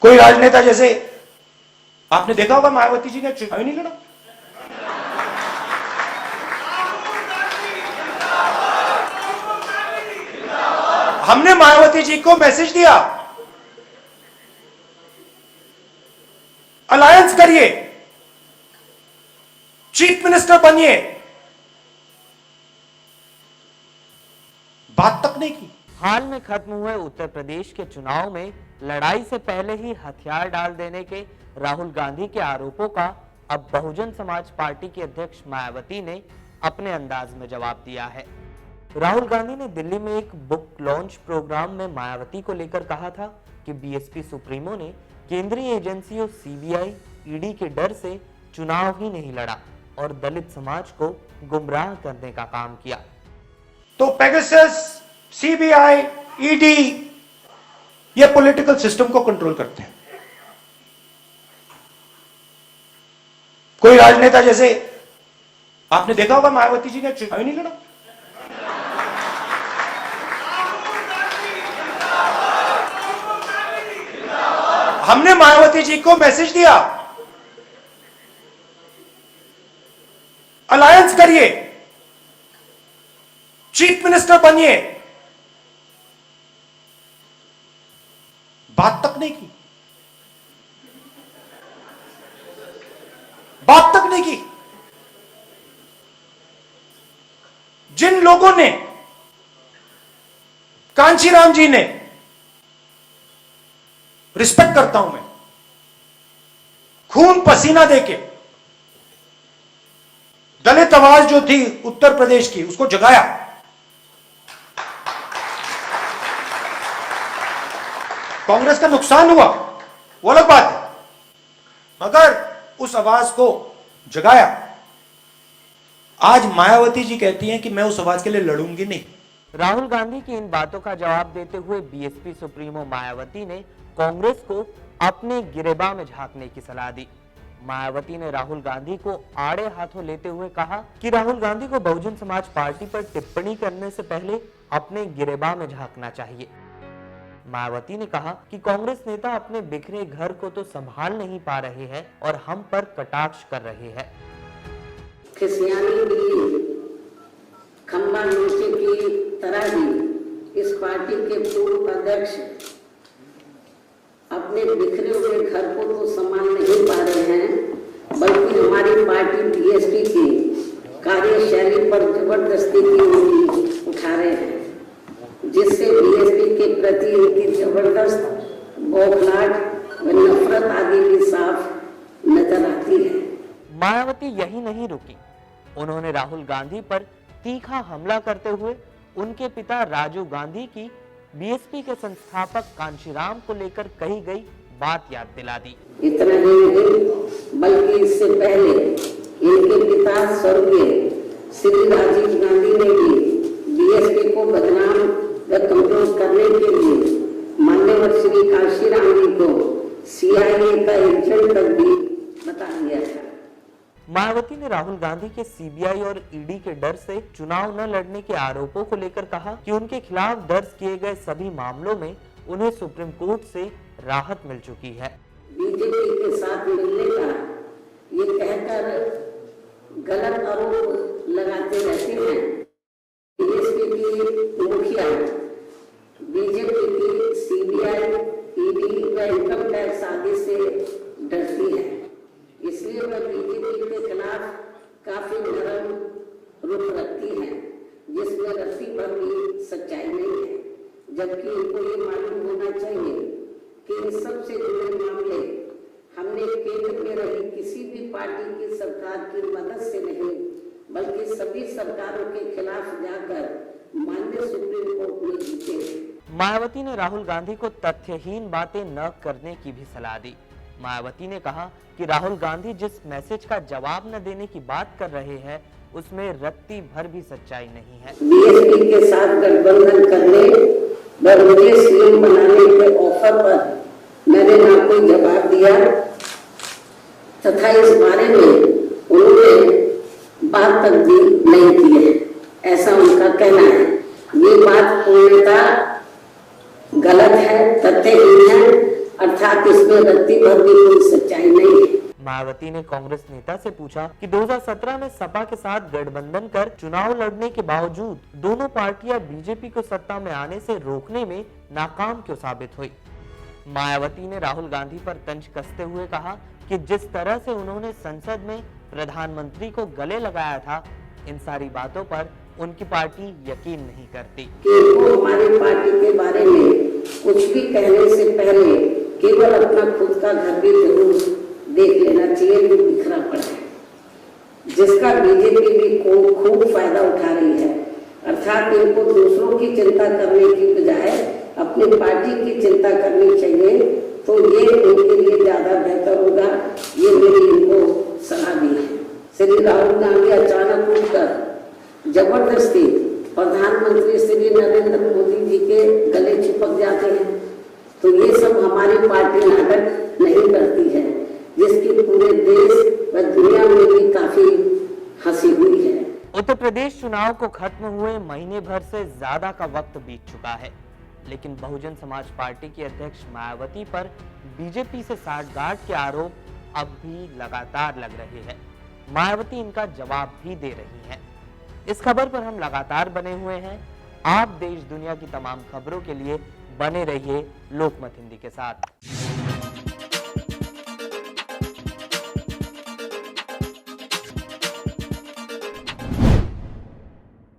कोई राजनेता जैसे आपने देखा होगा मायावती जी ने चुनाव ही नहीं लड़ा। हमने मायावती जी को मैसेज दिया, अलायंस करिए, चीफ मिनिस्टर बनिए, बात तक नहीं की। हाल में खत्म हुए उत्तर प्रदेश के चुनाव में लड़ाई से पहले ही हथियार डाल देने के राहुल गांधी के आरोपों का अब बहुजन समाज पार्टी के अध्यक्ष मायावती ने अपने अंदाज में जवाब दिया है। राहुल गांधी ने दिल्ली में एक बुक लॉन्च प्रोग्राम में मायावती को लेकर कहा था कि बीएसपी सुप्रीमो ने केंद्रीय एजेंसियों सीबीआई, ईडी के डर से चुनाव ही नहीं लड़ा और दलित समाज को गुमराह करने का काम किया। तो पेगासस, सीबीआई, ईडी ये पॉलिटिकल सिस्टम को कंट्रोल करते हैं। कोई राजनेता जैसे आपने देखा होगा मायावती जी ने चुनाव ही नहीं लड़ा। हमने मायावती जी को मैसेज दिया, अलायंस करिए, चीफ मिनिस्टर बनिए, बात तक नहीं की। बात तक नहीं की। जिन लोगों ने, कांशीराम जी ने, रिस्पेक्ट करता हूं मैं, खून पसीना देके दलित आवाज जो थी उत्तर प्रदेश की उसको जगाया। कांग्रेस का नुकसान हुआ वो अलग बात है, मगर उस आवाज को जगाया। आज मायावती जी कहती हैं कि मैं उस आवाज के लिए लड़ूंगी नहीं। राहुल गांधी की इन बातों का जवाब देते हुए बीएसपी सुप्रीमो मायावती ने कांग्रेस को अपने गिरेबान में झांकने की सलाह दी। मायावती ने राहुल गांधी को आड़े हाथों लेते हुए कहा कि राहुल गांधी को बहुजन समाज पार्टी पर टिप्पणी करने से पहले अपने गिरेबान में झांकना चाहिए। मायावती ने कहा कि कांग्रेस नेता अपने बिखरे घर को तो संभाल नहीं पा रहे हैं और हम पर कटाक्ष कर रहे हैं। खंबा नीचे की तरह ही इस पार्टी के पूर्व अध्यक्ष अपने बिखरे हुए घर को तो संभाल नहीं पा रहे हैं, बल्कि हमारी पार्टी बीएसपी की कार्यशैली पर जबरदस्ती की उंगली उठा रहे हैं, जिससे बीएसपी के प्रति इनकी जबरदस्त बौखलाहट व नफरत आदि भी साफ नजर आती है। मायावती यही नहीं रुकी, उन्होंने राहुल गांधी पर तीखा हमला करते हुए उनके पिता राजीव गांधी की बीएसपी के संस्थापक कांशीराम को लेकर कही गई बात याद दिला दी। इतना ही नहीं, बल्कि इससे पहले इनके पिता स्वर्गीय श्री राजीव गांधी ने भी बीएसपी को बदनाम व कमजोर करने के लिए मान्यवर श्री कांशीराम जी को सीआईए का एजेंट तक भी बता दिया था। मायावती ने राहुल गांधी के सीबीआई और ईडी के डर से चुनाव न लड़ने के आरोपों को लेकर कहा कि उनके खिलाफ दर्ज किए गए सभी मामलों में उन्हें सुप्रीम कोर्ट से राहत मिल चुकी है। बीजेपी के साथ मिलने का ये कहकर गलत आरोप लगाते रहते हैं। बीएसपी की मुखिया बीजेपी की सीबीआई, ईडी व इनकम टैक्स आदि से डरती है, इसलिए वह बीजेपी के खिलाफ काफी नरम रुख रखती है, जिसमें रत्ती भर भी सच्चाई नहीं है। जबकि इनको ये मालूम होना चाहिए कि इन सब से जुड़े मामले हमने केंद्र में रही किसी भी पार्टी की सरकार की मदद से नहीं, बल्कि सभी सरकारों के खिलाफ जाकर माननीय सुप्रीम कोर्ट में जीते। मायावती ने राहुल गांधी को तथ्यहीन बातें न करने की भी सलाह दी। मायावती ने कहा कि राहुल गांधी जिस मैसेज का जवाब न देने की बात कर रहे हैं उसमें रत्ती भर भी सच्चाई नहीं है। बीएसपी के साथ गठबंधन करने व मुझे सीएम बनाने के ऑफर पर मैंने ना कोई जवाब दिया तथा इस बारे में उन्होंने बात तक भी नहीं की है, ऐसा उनका कहना है। ये बात पूर्णतः गलत है, तथ्यहीन है। अर्थात इसमें रत्ती भर भी कोई सच्चाई नहीं है। मायावती ने कांग्रेस नेता से पूछा कि 2017 में सपा के साथ गठबंधन कर चुनाव लड़ने के बावजूद दोनों पार्टियां बीजेपी को सत्ता में आने से रोकने में नाकाम क्यों साबित हुई। मायावती ने राहुल गांधी पर तंज कसते हुए कहा कि जिस तरह से उन्होंने संसद में प्रधानमंत्री को गले लगाया था, इन सारी बातों पर उनकी पार्टी यकीन नहीं करती। कि वो हमारी पार्टी के बारे में कुछ भी कहने से पहले केवल अपना खुद का घर भी जरूर देख लेना चाहिए जो बिखरा पड़ा है, जिसका बीजेपी भी खूब फायदा उठा रही है। अर्थात इनको दूसरों की चिंता करने की बजाय अपनी पार्टी की चिंता करनी चाहिए, तो ये उनके लिए ज्यादा बेहतर होगा। ये मेरी इनको सलाह दी है। श्री राहुल गांधी अचानक उठकर जबरदस्ती प्रधानमंत्री श्री नरेंद्र मोदी जी के गले चिपक जाते हैं, तो ये सब हमारी पार्टी नाटक नहीं करती है, जिसकी पूरे देश व दुनिया में भी काफी हंसी हुई है। उत्तर प्रदेश चुनाव को खत्म हुए महीने भर से ज्यादा का वक्त बीत चुका है, लेकिन बहुजन समाज पार्टी की अध्यक्ष मायावती पर बीजेपी से साठगांठ के आरोप अब भी लगातार लग रहे हैं। मायावती इनका जवाब भी दे रही हैं। इस खबर पर हम लगातार बने हुए हैं। आप देश दुनिया की तमाम खबरों के लिए बने रहिए लोकमत हिंदी के साथ।